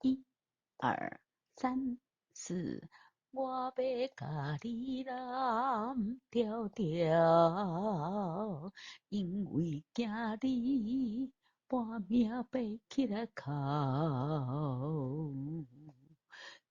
一、二、三、四，我要甲你蓝调调，因为惊你半命爬起来哭。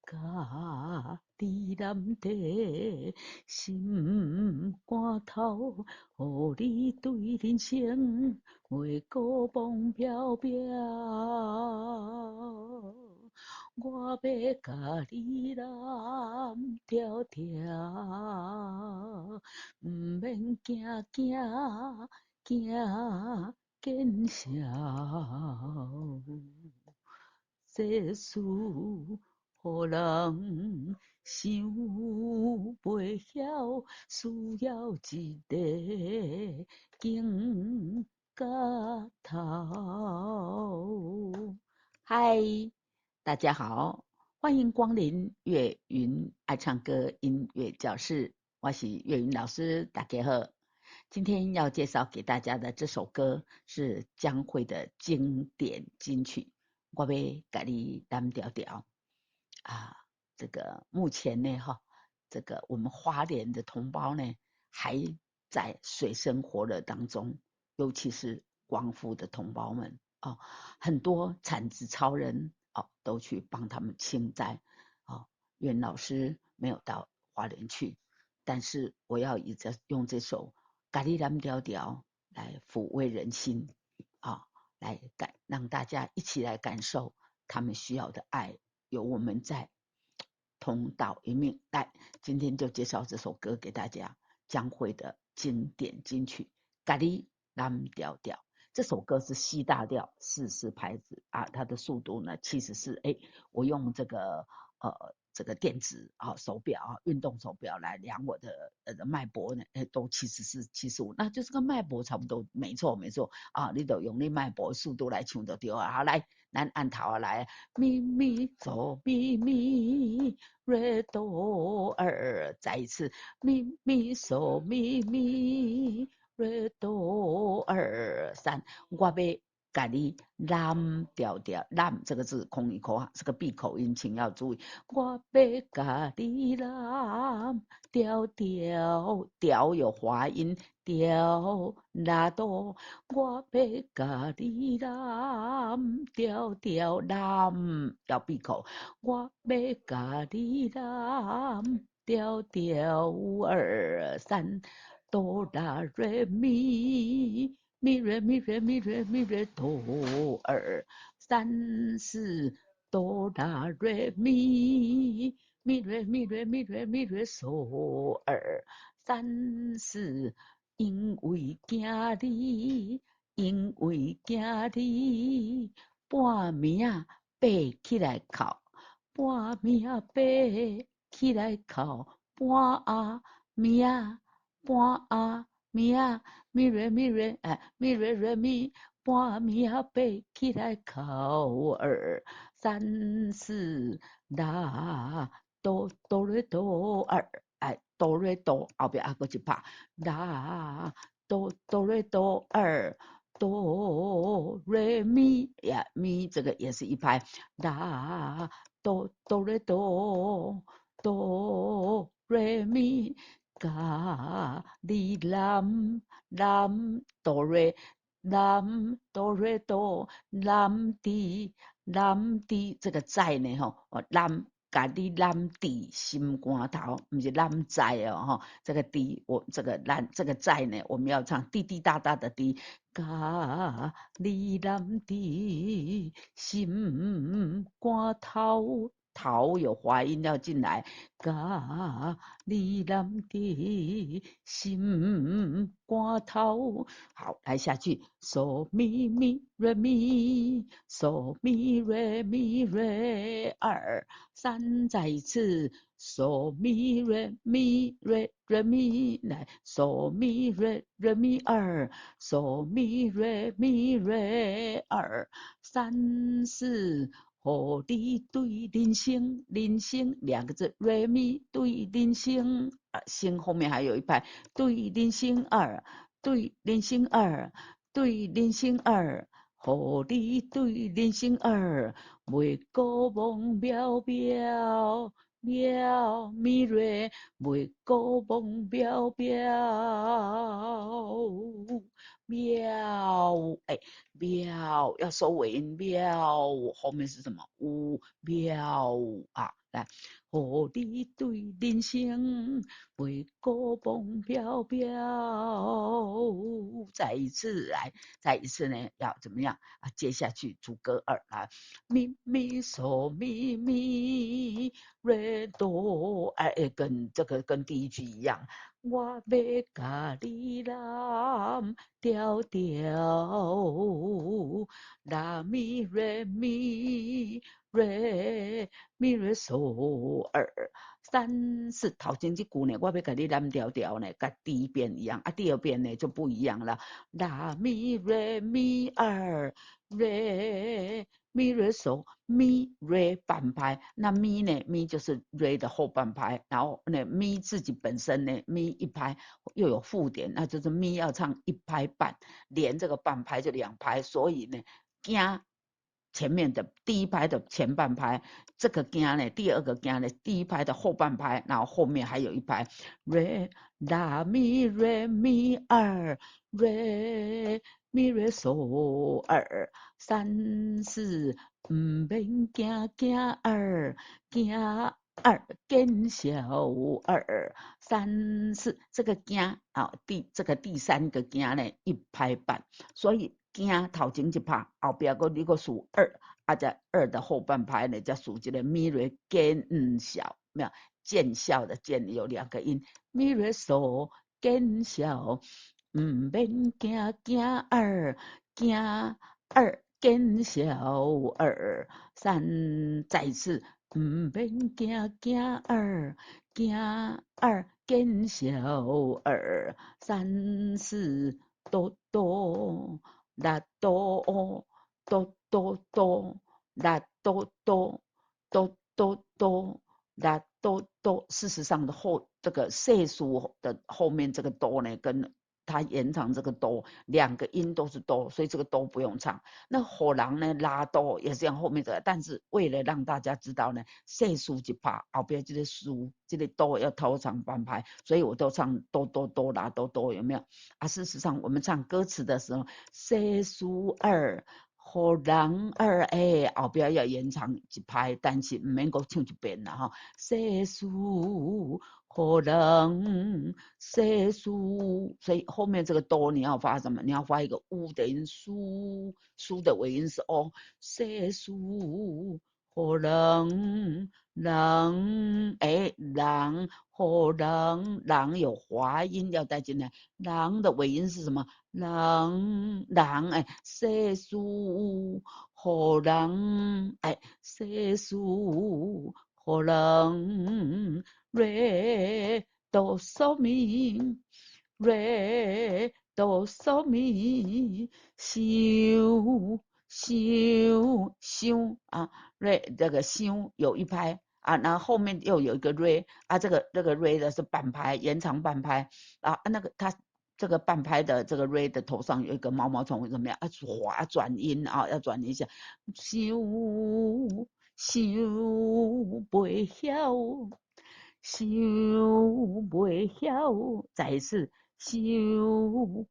家己难题，心肝头，予你对人生月光梦飘飘。我要甲你蓝条条，毋免惊惊惊见笑。世事予人想袂晓，需要一个警觉头。嗨，大家好，欢迎光临岳云爱唱歌音乐教室，我是岳云老师，大家好。今天要介绍给大家的这首歌是江蕙的经典金曲，我要给你蓝调调啊。这个目前呢，这个我们花莲的同胞呢，还在水深火热当中，尤其是光复的同胞们哦，很多产子超人哦，都去帮他们清灾哦。袁老师没有到花莲去，但是我要用这首咖喱蓝调调来抚慰人心啊，来让大家一起来感受他们需要的爱，有我们在，同岛一命。来，今天就介绍这首歌给大家，江蕙的经典金曲《咖喱蓝调调》。这首歌是 C 大调4/4拍子啊，它的速度呢其实是我用这个电子手表运动手表来量我的脉搏呢，都74、75，那就是跟脉搏差不多，没错啊，你就用你脉搏速度来唱就对啊。好，来，咱按头来，咪咪嗦咪咪瑞哆儿，再一次咪咪嗦咪咪瑞哆二三，我要给你蓝调调，蓝这个字空一口啊，是个闭口音，请要注意。我要给你蓝调调，调有滑音，调拉哆。我要给你蓝调调，蓝要闭口。我要给你蓝调调，二三。哆啦瑞咪咪瑞咪瑞咪瑞咪瑞哆二三四哆啦瑞咪咪瑞咪瑞咪瑞咪瑞嗦二三四，因为惊你，因为惊你，半暝爬起来哭，半暝爬起来哭，半暝。半暝咪瑞咪瑞咪瑞瑞咪，半暝爬起来哭二三四啦哆哆瑞哆二哆瑞哆后边还佫一拍啦哆哆瑞哆二哆瑞咪呀咪，这个也是一拍啦哆哆瑞哆哆瑞咪。咖喱蓝哆瑞哆蓝滴这个在呢蓝咖喱蓝滴心肝头，不是蓝在哦这个滴我这个蓝这个在呢，我们要唱滴滴答答的滴，咖喱蓝滴心肝头。头有滑音要进来，咖喱蓝的心肝头。好，来下去，嗦咪咪瑞咪，嗦咪瑞咪瑞二三，再一次，嗦咪瑞咪瑞瑞咪，来，嗦咪瑞瑞咪二，嗦咪瑞咪瑞二三四。予你对人生，人生两个字，瑞咪对人生生后面还有一排对人生二，对人生二，对人生二，互你对人生儿，袂过梦渺渺，渺咪瑞，袂过梦渺渺，渺，哎，渺要收尾音，渺后面是什么？呜，渺啊，来，互你对人生袂过梦渺渺，再一次来。再一次呢，要怎么样啊？接下去主歌二啊，咪咪嗦咪咪瑞哆，哎，跟这个跟第一句一样。我要甲你蓝调调，拉咪瑞咪瑞咪瑞嗦二。三四头前这句呢，我要甲你蓝调调呢，跟第一遍一样啊，第二遍呢就不一样了。拉咪瑞咪二瑞咪瑞嗦咪瑞半拍，那咪呢？咪就是瑞的后半拍，然后呢咪自己本身呢咪一拍又有附点，那就是咪要唱一拍半，连这个半拍就两拍，所以呢加前面的第一拍的前半拍，这个加呢第二个加呢第一拍的后半拍，然后后面还有一拍瑞拉咪瑞咪二。瑞咪瑞嗦二三四，免惊惊二惊二见小二三四，这个惊啊这个第三个惊呢一拍半，所以惊头前一拍，后边个你个数二，啊在二的后半拍呢再数这个咪瑞见小，没有见笑的见有两个音，咪瑞嗦见小。免惊惊二惊二见小二三，再次免惊惊二惊二见小二三四哆哆啦哆哆哆哆啦哆哆哆哆哆啦哆哆。事实上的这个岁数的后面这个哆呢，跟它延长这个哆，两个音都是哆，所以这个哆不用唱。那火狼呢拉哆也是这样后面的，但是为了让大家知道呢，岁数一拍后边这个数这个哆要头长半拍，所以我都唱哆哆哆拉哆哆，有没有啊？事实上我们唱歌词的时候，岁数二。火狼二后边要延长一拍，但是唔免够唱一遍啦哈。岁数火狼岁数，所以后面这个哆你要发什么？你要发一个乌的音，苏的尾音是哦。岁数火狼狼火狼有滑音要带进来，狼的尾音是什么？狼岁数火狼岁数火狼瑞哆嗦咪瑞哆嗦咪想啊，瑞这个想有一拍啊，然后后面又有一个瑞啊，这个瑞的是半拍，延长半拍啊，那个它这个半拍的这个瑞的头上有一个毛毛虫，怎么样？滑转音啊，要转一下，想袂晓。想袂晓，再一次想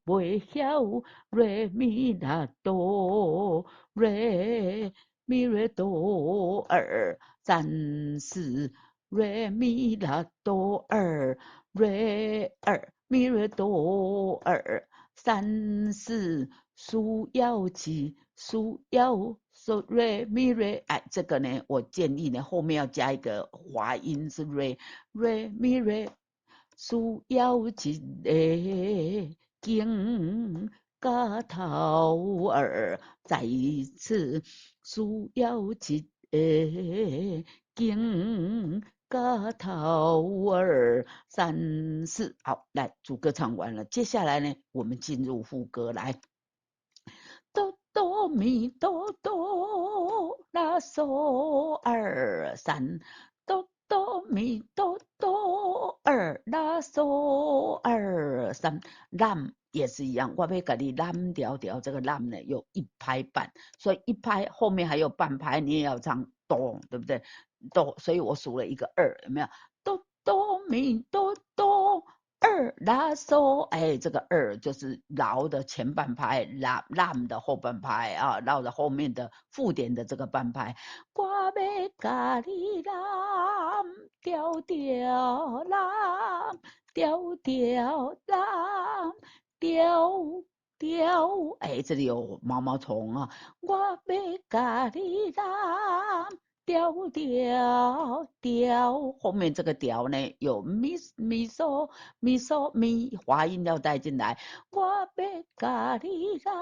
袂晓，瑞咪拉哆，瑞咪瑞哆二三四，瑞咪拉哆二，瑞二咪瑞哆二三四，数要几数要说瑞咪瑞，这个呢，我建议呢后面要加一个滑音是瑞。瑞咪瑞，需要一个镜加头儿，再次需要一个镜加头儿，三四，好，来主歌唱完了，接下来呢，我们进入副歌来。哆哆咪哆哆啦嗦二三，哆哆咪哆哆二拉嗦二三，拉也是一样，我要给你拉调调，这个拉呢有一拍半，所以一拍后面还有半拍，你也要唱哆，对不对？哆，所以我数了一个二，有没有？哆哆咪哆哆。二拉嗦，哎，这个二就是劳的前半拍，lam 的后半拍啊，绕着后面的附点的这个半拍。我要甲你lam，调调lam，调调lam，调调，哎，这里有毛毛虫啊。我要甲你lam。调调调，后面这个调呢有咪滑音要带进来。我要甲你讲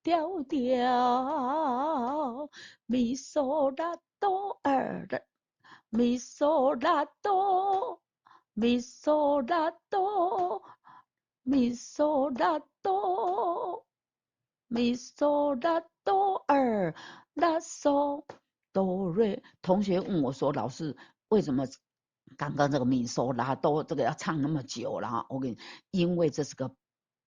调调，咪嗦啦哆二的，咪嗦啦哆，咪嗦啦哆，咪嗦啦哆。咪嗦啦哆二拉嗦哆瑞。同学问我说：“老师，为什么刚刚这个咪嗦啦哆这个要唱那么久了？”我跟你，因为这是个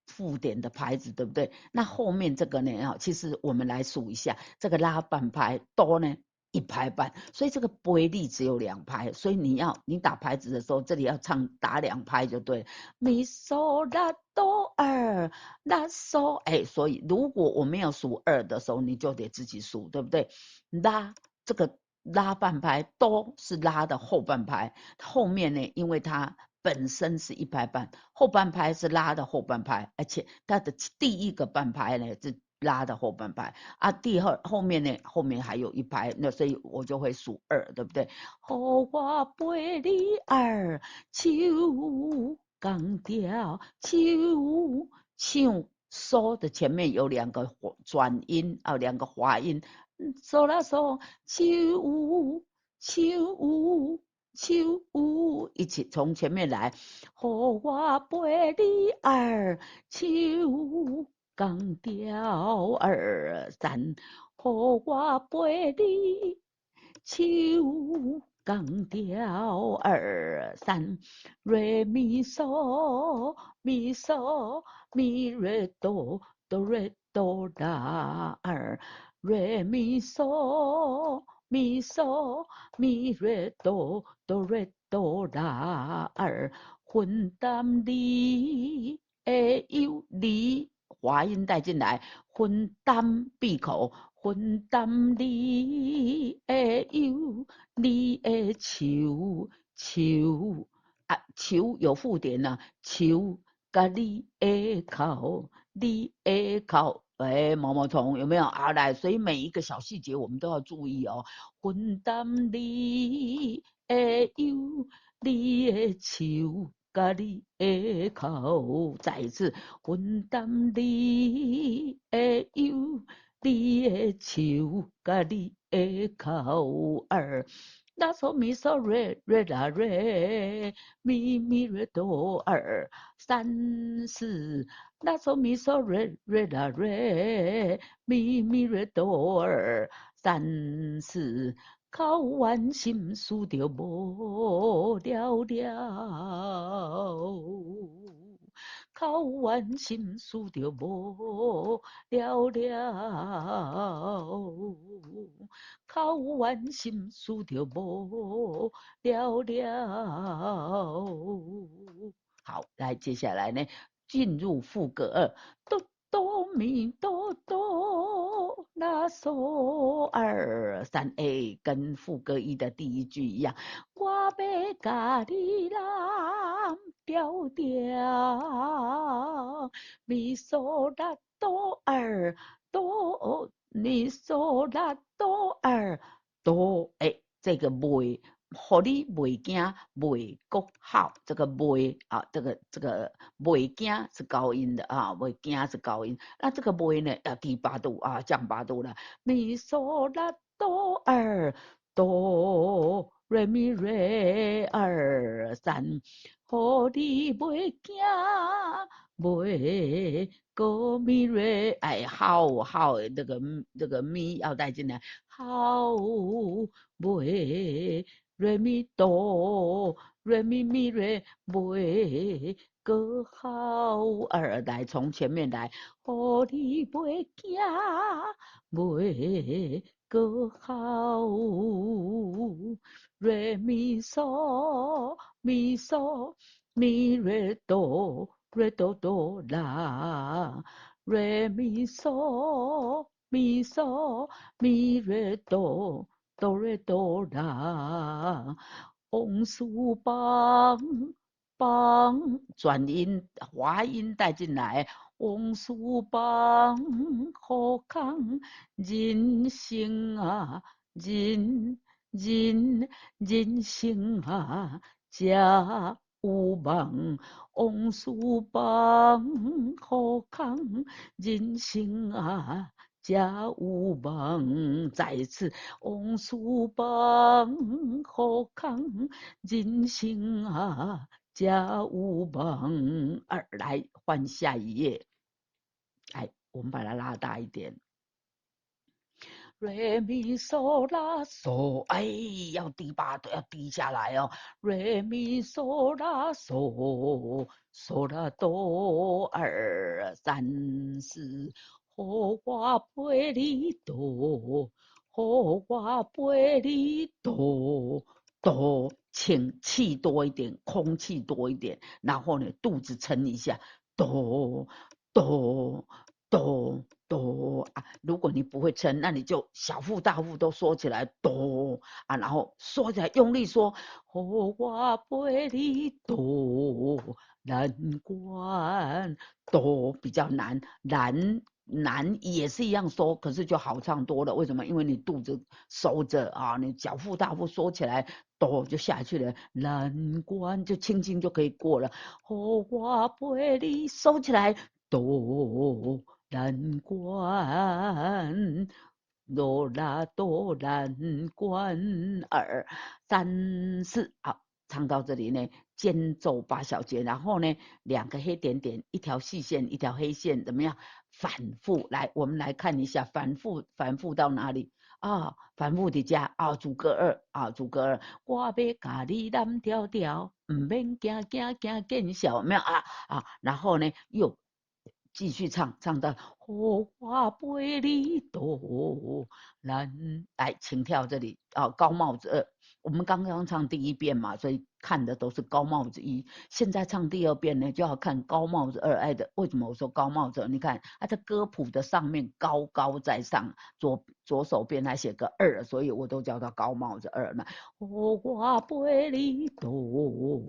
附点的拍子，对不对？那后面这个呢？其实我们来数一下，这个拉半拍哆呢一拍半，所以这个杯力只有2拍，所以你打拍子的时候，这里要唱打2拍就对。咪嗦啦哆二。拉嗦，哎，所以如果我没有数2的时候，你就得自己数，对不对？拉这个拉半拍，哆是拉的后半拍，后面呢，因为它本身是一拍半，后半拍是拉的后半拍，而且它的第一个半拍呢是拉的后半拍啊，后面呢，后面还有一拍，那所以我就会数2，对不对？予我陪你二手钢调唱嗦的前面有2个转音啊，2个滑音，嗦啦嗦，唱一起从前面来，予我陪你二唱钢调二三，予我陪你唱钢调二三，瑞咪嗦咪嗦咪瑞哆哆瑞哆啦二，瑞咪嗦咪嗦咪瑞哆哆瑞哆啦二，混担你诶有你滑音带进来，混担闭口，混担你诶有。你的手啊，手有附点啊，手甲你的口，你的口，哎，毛毛虫有没有啊？来，所以每一个小细节我们都要注意哦。分担你的忧，你的手甲你的口，再一次分担你的忧。你的手甲你的口儿，拉嗦咪嗦瑞瑞啦瑞，咪咪瑞哆二三四，拉嗦咪嗦瑞瑞啦瑞，咪咪瑞哆二三四，考完心事就无了了。考完心事就无了了，考完心事就无了了。好，来，接下来呢，进入副歌二，哆哆咪哆哆，拉嗦二三 A，跟副歌一的第一句一样。我要甲你啦调调，咪嗦啦哆二哆，咪嗦啦哆二哆，哎，这个袂。互你袂惊，袂国好，这个袂啊，这个袂惊是高音的啊，袂惊是高音。那这个袂呢，要低八度啊，降八度了。咪嗦啦哆二哆瑞咪瑞二三，互你袂惊，袂个咪瑞，哎，好，那个咪要带进来，好袂。瑞咪哆，瑞咪咪瑞袂个好儿来，从前面来，互你袂惊，袂个好。瑞咪嗦咪嗦咪瑞哆瑞哆哆啦，瑞咪嗦咪嗦咪瑞哆哆瑞哆啦。翁书邦邦转音滑音带进来，翁书邦好康人生啊，人生啊，家有梦，翁书邦好康人生啊。家有梦，再一次，翁书邦好康人生啊，家有梦。二来换下一页，来，我们把它拉大一点。瑞咪嗦啦嗦，哎，要低八要低下来哦。瑞咪嗦啦嗦，嗦啦哆二三四，好我陪你哆，好我陪你哆哆，请气多一点，空气多一点，然后呢，肚子撑一下，哆哆哆。哆啊，如果你不会撑，那你就小腹大腹都缩起来，哆啊，然后缩起来用力缩，我陪你哆难关，哆比较难，难也是一样缩，可是就好唱多了。为什么？因为你肚子收着啊，你小腹大腹缩起来，哆就下去了，难关就轻轻就可以过了。我陪你收起来，哆。难关，哆啦哆难关，二三四，好，唱到这里呢，间奏8小节，然后呢，两个黑点点，一条细线，一条黑线，怎么样？反复来，我们来看一下，反复到哪里啊？反复的加啊，主歌二啊，主歌二，我要甲你蓝条条，唔免惊惊惊见笑，没有啊？然后呢，又继续唱，唱到我陪你哆难，来，请跳这里啊，高帽子二。我们刚刚唱第一遍嘛，所以看的都是高帽子一。现在唱第二遍呢，就要看高帽子二。哎的，为什么我说高帽子二？你看它的歌谱的上面高高在上，左手边还写个二，所以我都叫它高帽子二嘛。我陪你哆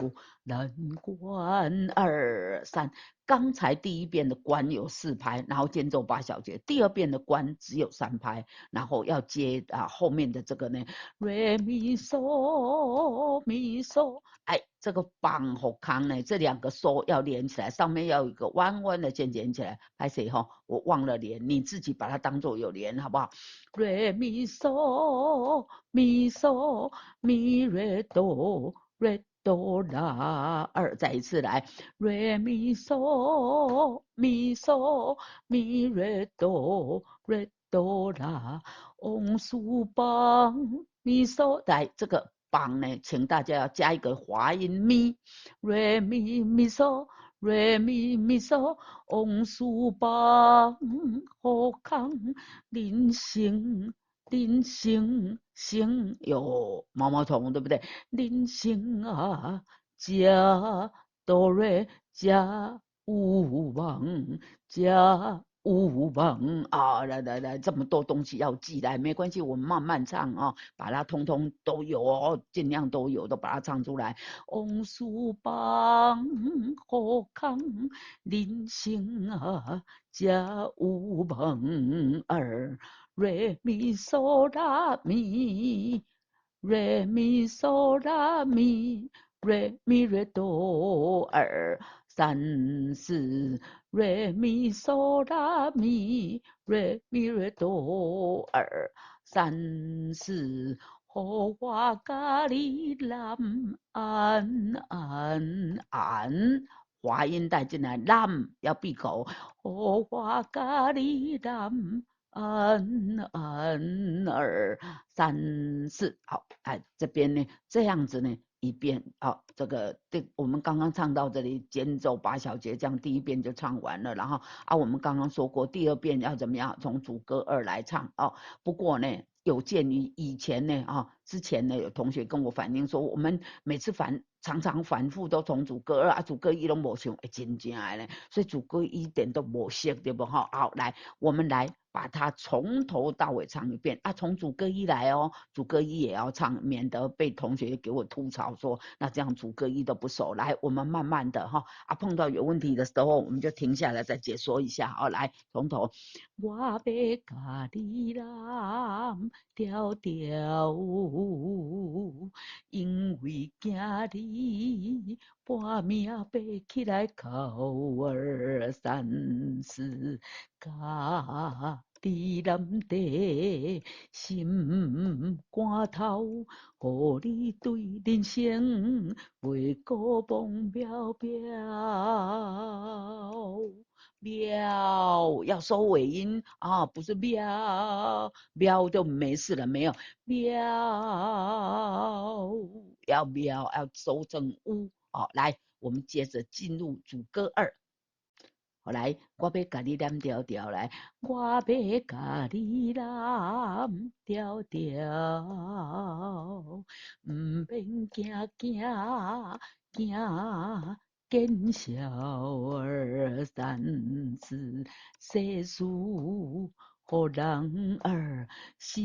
难关二三。刚才第一遍的关有4拍，然后间奏8小节，第二遍的关只有3拍，然后要接后面的这个呢，瑞咪嗦咪嗦，哎，这个绑和康呢，这2个嗦要连起来，上面要有一个弯弯的线连起来。拍谁哈？我忘了连，你自己把它当做有连，好不好？瑞咪嗦咪嗦咪瑞哆瑞哆啦二，再一次来。瑞咪嗦咪嗦咪瑞哆瑞哆啦，翁书邦咪嗦，来这个邦呢，请大家要加一个滑音咪，瑞咪咪嗦，瑞咪咪嗦，翁书邦好康人生。人生有毛毛虫，对不对？人生啊，家哆瑞家有望，家有望啊！来，这么多东西要记来，没关系，我们慢慢唱啊，把它通通都有哦，尽量都有，都把它唱出来。翁书邦好康人生啊，家有望儿。瑞咪嗦啦咪，瑞咪嗦啦咪，瑞咪瑞哆二三四，瑞咪嗦啦咪，瑞咪瑞哆二三四，好我甲你蓝安，滑音带进来，蓝要闭口，好我甲你蓝。二三四，好，哎，这边呢，这样子呢，一遍，好，我们刚刚唱到这里，间奏8小节，这样第一遍就唱完了，然后我们刚刚说过，第二遍要怎么样，从主歌2来唱，不过呢，有鉴于以前呢，之前呢，有同学跟我反映说，我们每次常常反复都从主歌2主歌1都没唱，真正的呢，所以主歌1一点都没熟，对不？好，来，我们来把它从头到尾唱一遍从主歌1来哦，主歌1也要唱，免得被同学给我吐槽说，那这样主歌1都不熟。来，我们慢慢的碰到有问题的时候，我们就停下来再解说一下来，从头。我要甲你揽条条，因为惊你半命爬起来口二三四，家己难得心肝头，互你对人生袂过忘渺渺。喵，要收尾音不是喵，喵就没事了，没有喵，要收成乌来，我们接着进入主歌2。好来，我要甲你念条条来，我要甲你念条条，毋免惊，见笑二三四，世事互人想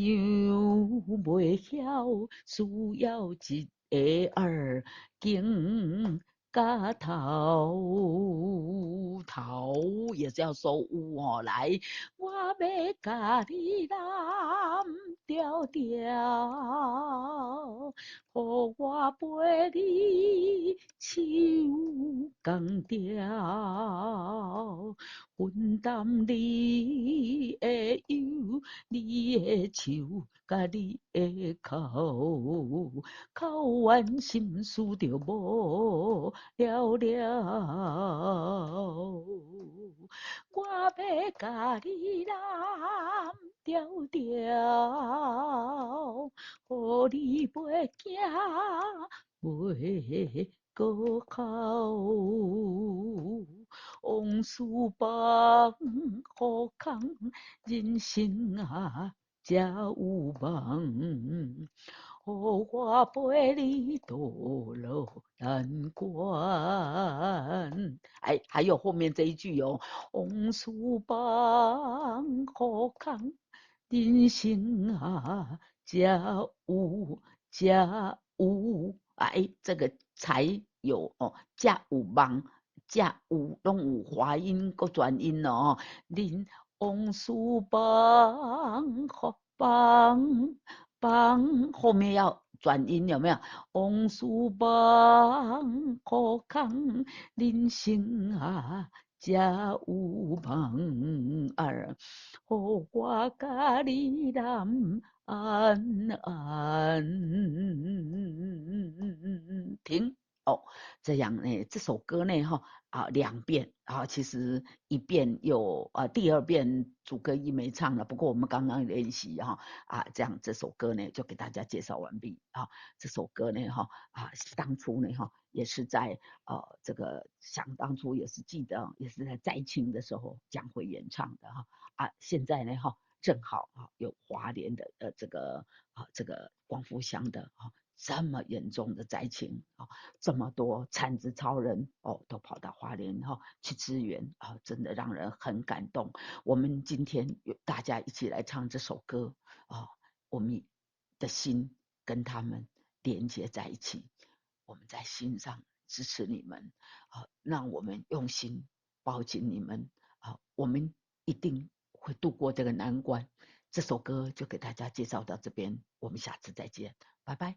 袂晓，需要一个经甲头也是要收乌来，我要甲你揽条条，互我陪你手共调，分担你的忧，你的愁，甲你的口，口完心事就无了了。我要甲你揽条条，互你袂惊袂过哭，往事放好空，人生才有梦。互我陪你渡落难关。还有后面这一句哦，往事放好空，人生才有这个才有才有梦，才有拢有华音个转音哦。恁往事放后面要转音有没有？往事放好空，人生才有梦互我甲你揽停这样呢，这首歌呢2遍其实一遍有第2遍主歌1没唱了，不过我们刚刚练习这样这首歌呢就给大家介绍完毕这首歌呢当初呢也是在这个想当初也是记得也是在灾情的时候将会演唱的现在呢正好有花莲的这个光复乡的这么严重的灾情这么多产子超人都跑到花莲去支援真的让人很感动。我们今天大家一起来唱这首歌我们的心跟他们连接在一起，我们在心上支持你们让我们用心抱紧你们我们一定会度过这个难关。这首歌就给大家介绍到这边，我们下次再见，拜拜。